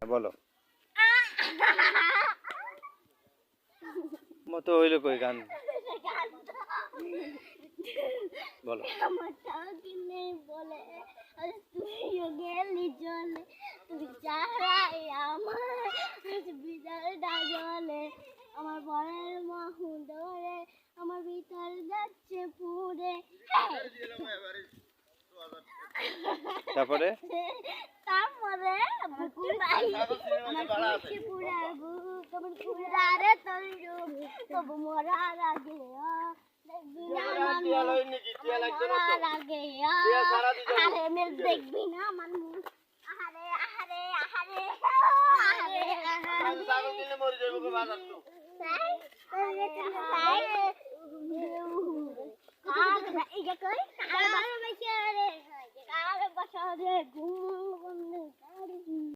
বলো মতো হইলো কই গান বলো বলে তুইও গেলি জলে তুই চালাই আমার বিদায়টা জলে আমার বরের মাহু ধরে আমার ভিতর যাচ্ছে পুরে তারপরে তারপরে আমার কুচি পুরার বুক আমার পুরারে তোর তবু মরার আগে দেখবি না মরার আগে আরে মেল দেখবি না আমার মুখ আহারে আহারে আহারে আহারে আহারে